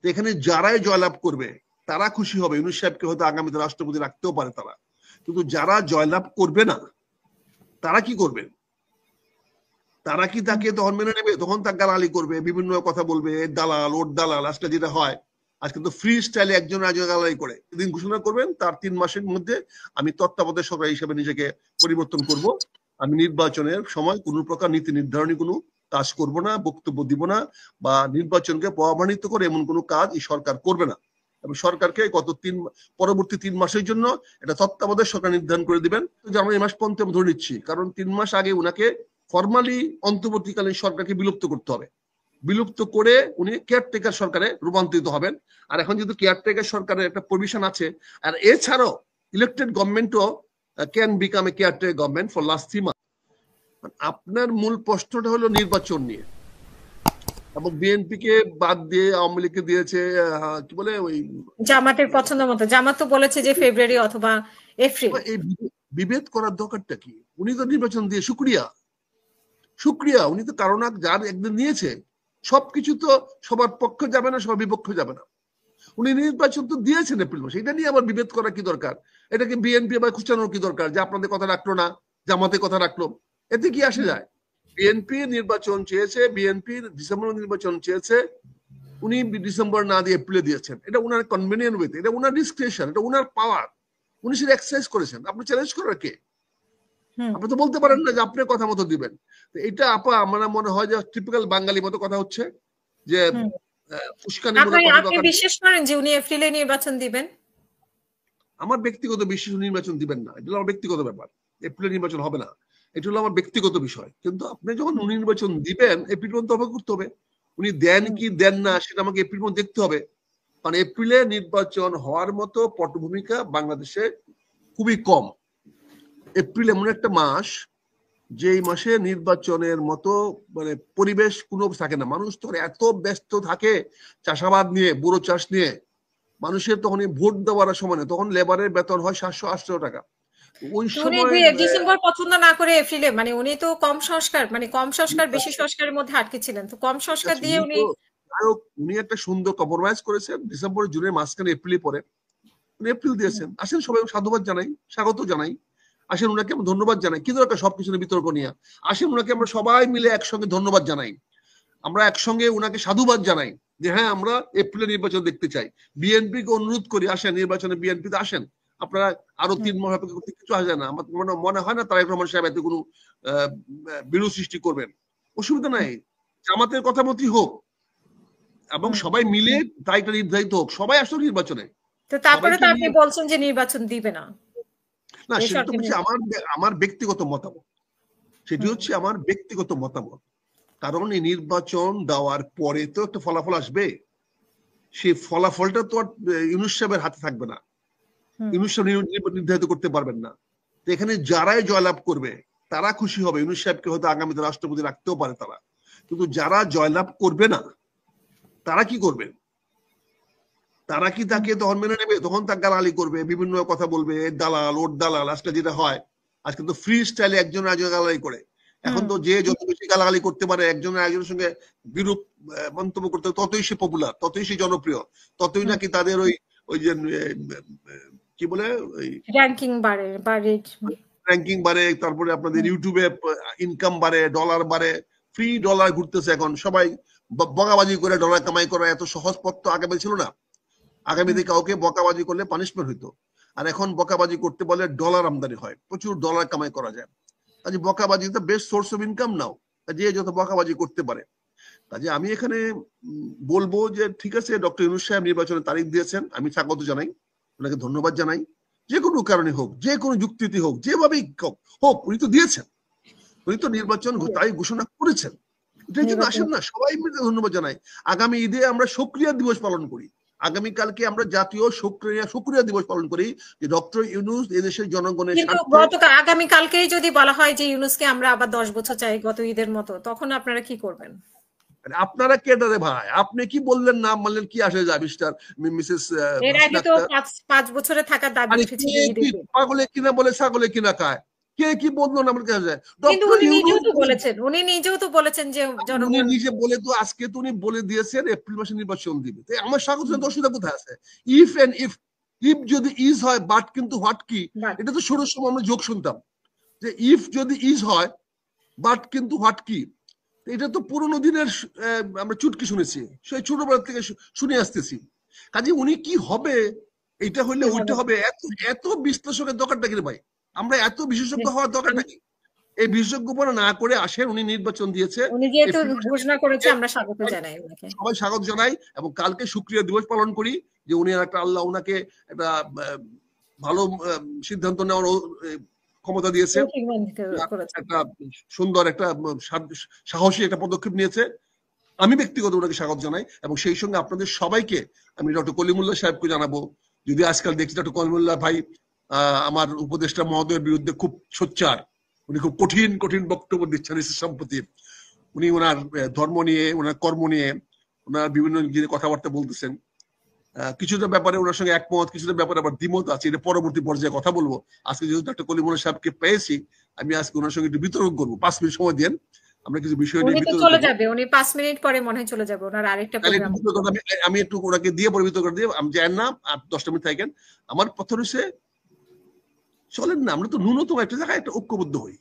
এখানে যারাই জয়লাভ করবে তারা খুশি হবে। ইউনূস সাহেবকে হয়তো আগামীতে রাষ্ট্রপতি রাখতেও পারে তারা, কিন্তু যারা জয়লাভ করবে না তারা কি করবে? তারা কি তাকে তখন মেনে নেবে? তখন তার গালাগালি করবে, বিভিন্ন কথা বলবে, দালাল ওর দালাল। আজকে যেটা হয়, আজকে তো ফ্রি স্টাইলে একজন গালাগালি করে দিন ঘোষণা করবেন, তার 3 মাসের মধ্যে আমি তত্ত্বাবধায়ক সরকার হিসেবে নিজেকে পরিবর্তন করব, আমি নির্বাচনের সময় কোনো প্রকার নীতি নির্ধারণী কোনো কাজ করব না, বক্তব্য দিব না, বা নির্বাচনকে প্রভাবান্বিত করে এমন কোনো কাজ এই সরকার করবে না। এবং সরকারকে পরবর্তী 3 মাসের জন্য এটা তত্ত্বাবধায়ক সরকার নির্ধারণ করে দিবেন। আমরা এই মাস পর্যন্ত ধরে নিচ্ছি, কারণ 3 মাস আগে উনাকে ফরমালি অন্তর্বর্তীকালীন সরকারকে বিলুপ্ত করতে হবে। বিলুপ্ত করে উনি কেয়ারটেকার সরকারে রূপান্তরিত হবেন। আর এখন যেহেতু কেয়ারটেকার সরকারের একটা প্রভিশন আছে, আর এছাড়াও ইলেক্টেড গভর্নমেন্টও can become a caretaker government for last 3 month. আপনার মূল প্রশ্নটা হলো নির্বাচন নিয়ে, এবং বিএনপি কে বাদ দিয়ে আওয়ামী লীগকে দিয়েছে কি বলে ওই জামাতের পছন্দ মতো। জামাত তো বলেছে যে ফেব্রুয়ারি অথবা এপ্রিল। এই বিভেদ করার দরকারটা কি? উনি তো নির্বাচন দিয়ে শুক্রিয়া, উনি তো কারণ যার একদিন নিয়েছে, সবকিছু তো সবার পক্ষে যাবে না, সবার বিপক্ষে যাবে না। উনি নির্বাচন তো দিয়েছেন এপ্রিল মাসে, এটা নিয়ে আবার বিভেদ করা কি দরকার? এটাকে বিএনপি আবার খুঁচানোর কি দরকার যে আপনাদের কথা রাখলো না, জামাতের কথা রাখলো? এতে কি আসে যায়? বিএনপি নির্বাচন চেয়েছে, বিএনপি ডিসেম্বর নির্বাচন চেয়েছে, উনি ডিসেম্বর না দিয়ে এপ্রিলে দিয়েছেন। এটা উনার কনভেনিয়েন্ট ওয়েতে, এটা উনার ডিসক্রিপশন, এটা উনার পাওয়ার, উনি সেটা এক্সারসাইজ করেছেন। আপনি চ্যালেঞ্জ করার কে? আপনি তো বলতে পারেন না যে আপনি কথা মতো দিবেন। এটা আপা আমার মনে হয় যে টিপিক্যাল বাঙালি মতো কথা হচ্ছে, যে আপনি বিশ্বাস করেন যে উনি এপ্রিলে নির্বাচন দিবেন? আমার ব্যক্তিগত বিশ্বাস নির্বাচন দিবেন না, এটা আমার ব্যক্তিগত ব্যাপার। এপ্রিলে নির্বাচন হবে না, এটা হলো আমার ব্যক্তিগত বিষয়। কিন্তু আপনি যখন নির্বাচন দিবেন, এপ্রিল পর্যন্ত অপেক্ষা করতে হবে। উনি দেন কি দেন না সেটা আমাকে এপ্রিল পর্যন্ত দেখতে হবে। কারণ এপ্রিলে নির্বাচন হওয়ার মতো পটভূমিকা বাংলাদেশে খুবই কম। এপ্রিল এমন একটা মাস, যেই মাসে নির্বাচনের মতো মানে পরিবেশ কোনো থাকে না। মানুষ তো এত ব্যস্ত থাকে চাষাবাদ নিয়ে, বুড়ো চাষ নিয়ে, মানুষের তখন ভোট দেওয়ার সময় না, তখন লেবারের বেতন হয় 700-800 টাকা। ওই সময় ডিসেম্বর পছন্দ না করে এপ্রিলে, মানে উনি তো কম সংস্কার বেশি সংস্কারের মধ্যে আটকে ছিলেন, তো কম সংস্কার দিয়ে উনি একটা সুন্দর কম্প্রোমাইজ করেছেন। ডিসেম্বর জুনের মাঝখানে এপ্রিলে পরে উনি এপ্রিল দিয়েছেন। আসেন সবাই সাধুবাদ জানাই, স্বাগত জানাই, আসেন ওনাকে আমরা ধন্যবাদ জানাই। কি দরকার সবকিছু বিতর্ক নিয়ে? আসেন ওনাকে আমরা সবাই মিলে একসঙ্গে ধন্যবাদ জানাই, আমরা একসঙ্গে ওনাকে সাধুবাদ জানাই যে হ্যাঁ আমরা এপ্রিলে নির্বাচন দেখতে চাই। বিএনপি কে অনুরোধ করি, আসেন নির্বাচনে বিএনপিতে আসেন, আপনারা আরো 3 মাস অপেক্ষা করতে কিছু আসে না। আমার মনে হয় না তারেক রহমান সাহেব এতে কোনো বিরোধ সৃষ্টি করবেন। অসুবিধা নাই, জামাতের কথা মতই হোক এবং সবাই মিলে তারিখটা নির্ধারিত হোক, সবাই আসুক নির্বাচনে। তো তারপরে তো আপনি বলছেন যে নির্বাচন দিবে না। না, সেটা তো হচ্ছে আমার ব্যক্তিগত মতামত, সেটি হচ্ছে আমার ব্যক্তিগত মতামত। কারণ এই নির্বাচন দেওয়ার পরে তো একটা ফলাফল আসবে, সেই ফলাফলটা তো আর ইউনূস সাহেবের হাতে থাকবে না, ইউনূস সাহেব নির্ধারিত করতে পারবেন না। তো এখানে যারাই জয়লাভ করবে তারা খুশি হবে। ইউনূস সাহেবকে হয়তো আগামীতে রাষ্ট্রপতি রাখতেও পারে তারা, কিন্তু যারা জয়লাভ করবে না তারা কি করবে? তারা কি তাকে তখন মেনে নেবে? তখন তার গালাগালি করবে, বিভিন্ন কথা বলবে, দালাল ওর দালাল। আজকে যেটা হয়, আজকে তো ফ্রি স্টাইলে একজন গালাগালি করে। এখন তো যে যত বেশি গালাগালি করতে পারে, একজন একজনের সঙ্গে বিরূপ মন্তব্য করতে, ততই সে পপুলার, ততই সে জনপ্রিয়, ততই নাকি তাদের ওই যে কি বলে র্যাঙ্কিং বাড়ে, তারপরে আপনাদের ইউটিউবে ইনকাম বাড়ে, ডলার বাড়ে, ফ্রি ডলার ঘুরতেছে। এখন সবাই বকাবাজি করে ডলার কামাই করা এত সহজ পথ তো আগে ছিল না। আগামীতে কাউকে বকাবাজি করলে পানিশমেন্ট হইতো, আর এখন বকাবাজি করতে বলে ডলার আমদানি হয়, প্রচুর ডলার কামাই করা যায়। কাজে বকাবাজি তো বেস্ট সোর্স অফ ইনকাম নাও, যে যত বকাবাজি করতে পারে। কাজে আমি এখানে বলবো যে ঠিক আছে, ডক্টর ইউনূস সাহেব নির্বাচনের তারিখ দিয়েছেন, আমি স্বাগত জানাই, ওনাকে ধন্যবাদ জানাই। যে কোনো কারণে হোক, যে কোনো যুক্তিতে হোক, যেভাবেই হোক, উনি তো দিয়েছেন, উনি তো নির্বাচন তারিখ ঘোষণা করেছেন। এটার জন্য আসেন না সবাই মিলে ধন্যবাদ জানাই। আগামী ঈদে আমরা শুকরিয়া দিবস পালন করি, আগামীকালকে আমরা জাতীয় শুকরিয়া দিবস পালন করি যে ডক্টর ইউনূস এদেশের জনগণের স্বার্থে। আগামীকালকেই যদি বলা হয় যে ইউনূসকে আমরা আবার 10 বছর চাই গত ঈদের মতো, তখন আপনারা কি করবেন? আপনারা কেডারে ভাই? আপনি কি বললেন, নাম মানলেন, কি আসে যায় মিস্টার মিসেস? এর আগে তো 5 বছরে থাকার দাবি উঠেছিল। পাগলে কিনা বলে ছাগলে কিনা খায়। কে কি বললো না আমার কাছে? কিন্তু ডক্টর উনি নিজেও ইউনূস তো বলেছেন যে উনি জনগণ নিজে বলে তো আজকে তো উনি বলে দিয়েছেন এপ্রিল মাসে নির্বাচন দিবে। তাই আমার স্বাগত জানাতে অসুবিধা কোথায় আছে? ইফ এন্ড ইফ, ইফ যদি ইজ হয় বাট কিন্তু হোয়াট কি, বাট এটা তো শুরুর সময় আমরা যোগ শুনতাম যে ইফ যদি ইজ হয় বাট কিন্তু হোয়াট কি। এটা তো পুরোনো দিনের আমরা চুটকি শুনেছি, সেই ছোটবেলা থেকে শুনে আসতেছি। কাজে উনি কি হবে, এটা হইলে ওইটা হবে, এত এত বিশ্লেষকের দরকারটা কি রে ভাই? আমরা এত বিশেষজ্ঞ হওয়ার দরকারটা কি? এই বিশেষজ্ঞপনা না করে আসেন, উনি নির্বাচন দিয়েছে, উনি যেহেতু ঘোষণা করেছে আমরা স্বাগত জানাই ওনাকে। সবাই স্বাগত জানাই এবং কালকে শুক্রিয়া দিবস পালন করি যে উনি একটা আল্লাহ উনাকে একটা ভালো সিদ্ধান্ত নেওয়ার ক্ষমতা দিয়েছে, একটা সুন্দর একটা সাহসী একটা পদক্ষেপ নিয়েছে। আমি ব্যক্তিগত ওনাকে স্বাগত জানাই এবং সেই সঙ্গে আপনাদের সবাইকে আমি ডক্টর কলিমুল্লাহ সাহেবকে জানাবো, যদি আজকাল দেখছি ডক্টর কলিমুল্লাহ ভাই আমার উপদেষ্টা মহোদয়ের বিরুদ্ধে খুব সোচ্চার, উনি খুব কঠিন কঠিন বক্তব্য দিচ্ছেন সম্প্রতি। উনি ওনার ধর্ম নিয়ে, ওনার কর্ম নিয়ে, ওনার বিভিন্ন কথাবার্তা বলতেছেন। কিছুটা ব্যাপারে ওনার সঙ্গে একমত, কিছুটা ব্যাপারে আবার দ্বিমত আছে, এটা পরবর্তী পর্যায়ে কথা বলবো। আজকে যেহেতু ডক্টর কলিমুল্লাহ সাহেবকে পেয়েছি, আমি আজকে ওনার সঙ্গে একটু বিতর্ক করবো। 5 মিনিট সময় দেন, আমরা কিছু বিষয় নিয়ে বিতর্ক চলে যাবে। উনি 5 মিনিট পরে মনে হয় চলে যাবে, ওনার আরেকটা প্রোগ্রাম। আমি একটু ওনাকে দিয়ে পরে বিতর্ক দিয়ে আমি যাই না, আর 10টা মিনিট থাকেন। আমার কথা হচ্ছে চলেন না, আমরা তো ন্যূনতম একটা জায়গায় একটা ঐক্যবদ্ধ হই।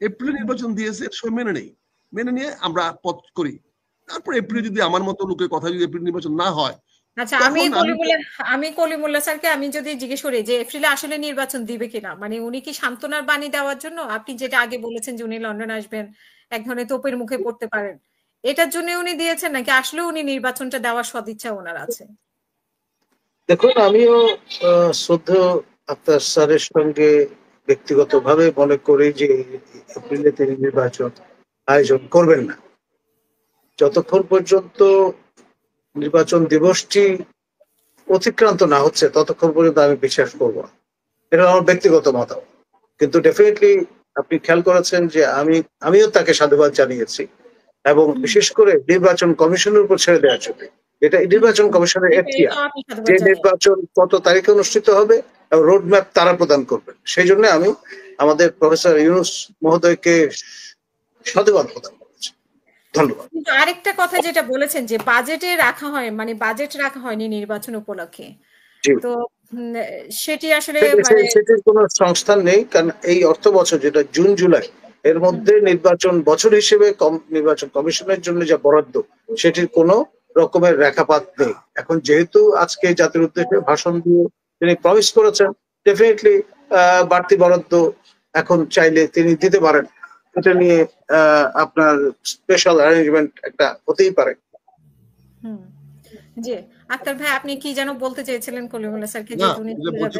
এপ্রিল নির্বাচন দিয়েছে, সবাই মেনে নেই, মেনে নিয়ে আমরা পথ করি। তারপর এপ্রিল যদি আমার মতো লোকের কথা যদি এপ্রিল নির্বাচন না হয়, আচ্ছা, আমি কলিমুল্লাহ স্যারকে আমি যদি জিজ্ঞেস করি যে এপ্রিলে আসলে নির্বাচন দিবে কিনা, মানে উনি কি সান্ত্বনার বাণী দেওয়ার জন্য, আপনি যেটা আগে বলেছেন যে উনি লন্ডন আসবেন, এক ধরনের তোপের মুখে পড়তে পারেন, এটার জন্য উনি দিয়েছেন নাকি আসলে উনি নির্বাচনটা দেওয়ার সদিচ্ছা ওনার আছে? দেখুন, আমিও শ্রদ্ধেয় আক্তার স্যারের সঙ্গে ব্যক্তিগতভাবে মনে করি যে এপ্রিলে তিনি নির্বাচন আয়োজন করবেন না। যতক্ষণ পর্যন্ত নির্বাচন দিবসটি অতিক্রান্ত না হচ্ছে ততক্ষণ পর্যন্ত আমি বিশ্বাস করব না। এটা আমার ব্যক্তিগত মতামত। কিন্তু ডেফিনেটলি আপনি খেয়াল করেছেন যে আমিও তাকে সাধুবাদ জানিয়েছি এবং বিশেষ করে নির্বাচন কমিশনের উপর ছেড়ে দেওয়ার জন্য। এটা নির্বাচন কমিশনের এখতিয়ার যে নির্বাচন কত তারিখে অনুষ্ঠিত হবে এবং রোড ম্যাপ তারা প্রদান করবেন। সেই জন্য আমি আমাদের প্রফেসর ইউনূস মহোদয়কে সাধুবাদ প্রদান করেছি। ধন্যবাদ। কিন্তু আরেকটা কথা যেটা বলেছেন যে বাজেটে রাখা হয়, মানে বাজেট রাখা হয়নি নির্বাচন উপলক্ষে, তো সেটি আসলে সেটির কোনো সংস্থান নেই, কারণ এই অর্থ বছর যেটা জুন জুলাই এর মধ্যে নির্বাচন বছর হিসেবে নির্বাচন কমিশনের জন্য যা বরাদ্দ সেটির কোনো রকমের রেখাপাত নেই। এখন যেহেতু আজকে জাতির উদ্দেশ্যে ভাষণ দিয়ে তিনি প্রমিস করেছেন, ডেফিনেটলি বাড়তি বরাদ্দ এখন চাইলে তিনি দিতে পারেন। এটা নিয়ে আপনার স্পেশাল অ্যারেঞ্জমেন্ট একটা হতেই পারে। জি, আক্তার ভাই আপনি কি যেন বলতে চেয়েছিলেন কলিমুল্লাহ স্যারকে? না,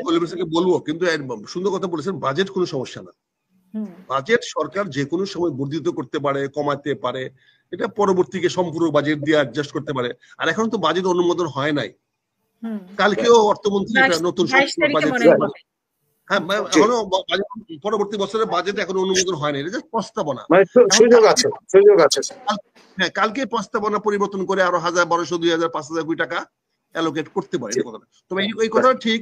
কলিমুল্লাহ স্যারকে বলবো, কিন্তু সুন্দর কথা বলেছেন, বাজেট কোনো সমস্যা না। বাজেট সরকার যে কোনো সময় বর্ধিত করতে পারে, কমাতে পারে, এটা পরবর্তীকে সম্পূর্ণ বাজেট দিয়ে অ্যাডজাস্ট করতে পারে। আর এখন তো বাজেট অনুমোদন হয় নাই, কালকেও অর্থমন্ত্রী নতুন বাজেট, হ্যাঁ এখনো পরবর্তী বছরের বাজেট এখনো অনুমোদন হয়নি, এটা প্রস্তাবনা, সুযোগ আছে। হ্যাঁ, কালকে প্রস্তাবনা পরিবর্তন করে আরো 1000, 1200, 2000, 5000 কোটি টাকা অ্যালোকেট করতে পারে। তবে এই কথাটা ঠিক,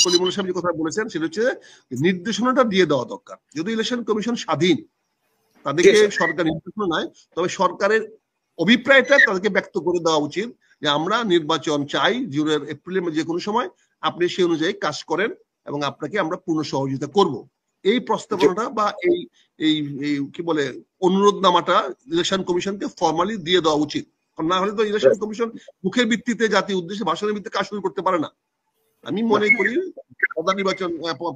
কলিমুল্লাহ সাহেব যে কথা বলেছেন সেটা হচ্ছে নির্দেশনাটা দিয়ে দেওয়া দরকার। যদি ইলেকশন কমিশন স্বাধীন, তাদেরকে সরকার নির্দেশনা নয়, তবে সরকারের অভিপ্রায়টা তাদেরকে ব্যক্ত করে দেওয়া উচিত যে আমরা নির্বাচন চাই জুনের এপ্রিলের যে কোনো সময়, আপনি সেই অনুযায়ী কাজ করেন এবং আপনাকে আমরা পূর্ণ সহযোগিতা করব। এই প্রস্তাবনাটা বা এই কি বলে অনুরোধনামাটা ইলেকশন কমিশনকে ফর্মালি দিয়ে দেওয়া উচিত। না হলে তো ইলেকশন কমিশন মুখের ভিত্তিতে, জাতীয় উদ্দেশ্যে ভাষণের ভিত্তিতে কাজ শুরু করতে পারে না। আমি মনে করি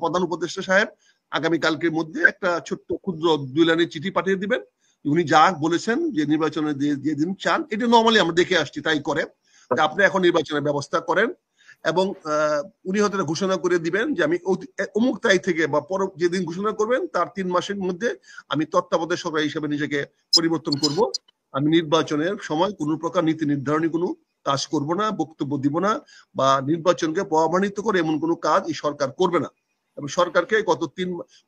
প্রধান উপদেষ্টা সাহেব আগামীকালকের মধ্যে একটা ছোট্ট ক্ষুদ্র 2 লাইনের চিঠি পাঠিয়ে দিবেন। উনি যা বলেছেন যে নির্বাচনে যে দিন চান, এটা নর্মালি আমরা দেখে আসছি তাই করে, আপনি এখন নির্বাচনের ব্যবস্থা করেন এবং উনি হয়তো ঘোষণা করে দিবেন যে আমি অমুক তারিখ থেকে বা পর যেদিন ঘোষণা করবেন তার 3 মাসের মধ্যে আমি তত্ত্বাবধায়ক সরকার হিসেবে নিজেকে পরিবর্তন করব। আমি নির্বাচনের সময় কোনো প্রকার নীতি নির্ধারণী কোনো কাজ করব না, বক্তব্য দিব না, বা নির্বাচনকে প্রভাবান্বিত করে এমন কোনো কাজ এই সরকার করবে না। এবং সরকারকে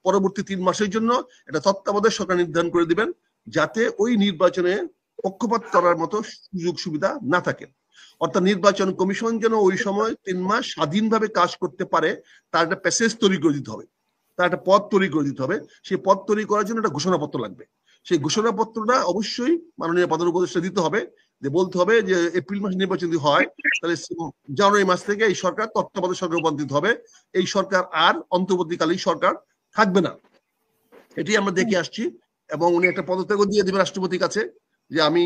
পরবর্তী 3 মাসের জন্য এটা তত্ত্বাবধায়ক সরকার নির্ধারণ করে দিবেন, যাতে ওই নির্বাচনে পক্ষপাত করার মতো সুযোগ সুবিধা না থাকে। অর্থাৎ নির্বাচন কমিশন যেন ওই সময় 3 মাস স্বাধীনভাবে কাজ করতে পারে, তার একটা প্যাসেজ তৈরি করে দিতে হবে। তার একটা পদ তৈরি করে দিতে হবে। সেই পদ তৈরি করার জন্য একটা ঘোষণাপত্র লাগবে। সেই ঘোষণাপত্রটা অবশ্যই মাননীয় প্রধান উপদেষ্টা দিতে হবে, যে বলতে হবে যে এপ্রিল মাসে নির্বাচন যদি হয় তাহলে জানুয়ারি মাস থেকে এই সরকার তত্ত্বাবধায়ক সরকার রূপান্তরিত হবে, এই সরকার আর অন্তর্বর্তীকালীন সরকার থাকবে না। এটি আমরা দেখে আসছি। এবং উনি একটা পদত্যাগও দিয়ে দেবেন রাষ্ট্রপতির কাছে যে আমি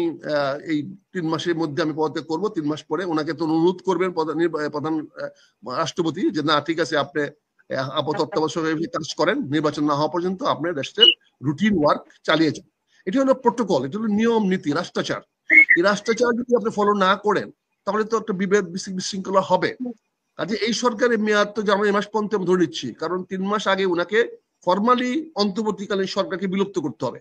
এই 3 মাসের মধ্যে আমি পদত্যাগ করবো। 3 মাস পরে ওনাকে তো অনুরোধ করবেন প্রধান রাষ্ট্রপতি যে না ঠিক আছে, আপনি তত্ত্বাবধায়ক কাজ করেন, নির্বাচন না হওয়া পর্যন্ত আপনি দেশের রুটিন ওয়ার্ক চালিয়ে যান। এটি হলো প্রোটোকল, এটি হলো নিয়ম নীতি, রাষ্ট্রাচার। এই রাষ্ট্রাচার যদি আপনি ফলো না করেন তাহলে তো একটা বিভেদ বিশৃঙ্খলা হবে। কাজে এই সরকারের মেয়াদ তো জানুয়ারি মাস পর্যন্ত আমি ধরে নিচ্ছি, কারণ 3 মাস আগে উনাকে ফরমালি অন্তর্বর্তীকালীন সরকারকে বিলুপ্ত করতে হবে।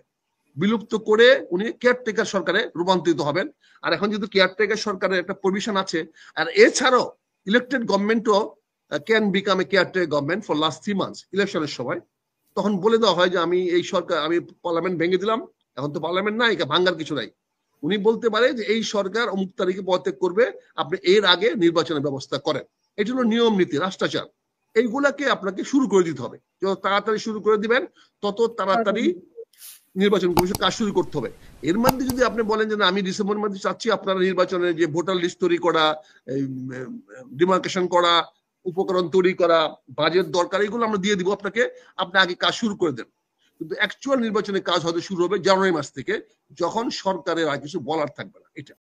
বিলুপ্ত করে উনি কেয়ারটেকার সরকারে রূপান্তরিত হবেন। আর এখন যেহেতু কেয়ারটেকার সরকারের একটা প্রভিশন আছে, আর এছাড়াও ইলেক্টেড গভর্নমেন্টও can become a caretaker government for last 3 months ইলেকশনের সময়। তখন বলে দেওয়া হয় যে আমি এই সরকার, আমি পার্লামেন্ট ভেঙে দিলাম, এখন তো পার্লামেন্ট নাই, ভাঙ্গার কিছু নাই। উনি বলতে পারে যে এই সরকার অমুক তারিখে পদত্যাগ করবে, আপনি এর আগে নির্বাচনের ব্যবস্থা করেন। এটি হলো নিয়ম নীতি, রাষ্ট্রাচার। এইগুলাকে আপনাকে শুরু করে দিতে হবে। যত তাড়াতাড়ি শুরু করে দিবেন তত তাড়াতাড়ি নির্বাচন কমিশন কাজ শুরু করতে হবে। এর মধ্যে যদি আপনি বলেন যে আমি ডিসেম্বরের মধ্যে চাচ্ছি আপনারা নির্বাচনের যে ভোটার লিস্ট তৈরি করা, ডিমার্কেশন করা, উপকরণ তৈরি করা, বাজেট দরকার, এগুলো আমরা দিয়ে দিব আপনাকে, আপনি আগে কাজ শুরু করে দেন। কিন্তু অ্যাকচুয়াল নির্বাচনের কাজ হয়তো শুরু হবে জানুয়ারি মাস থেকে, যখন সরকারের আর কিছু বলার থাকবে না। এটা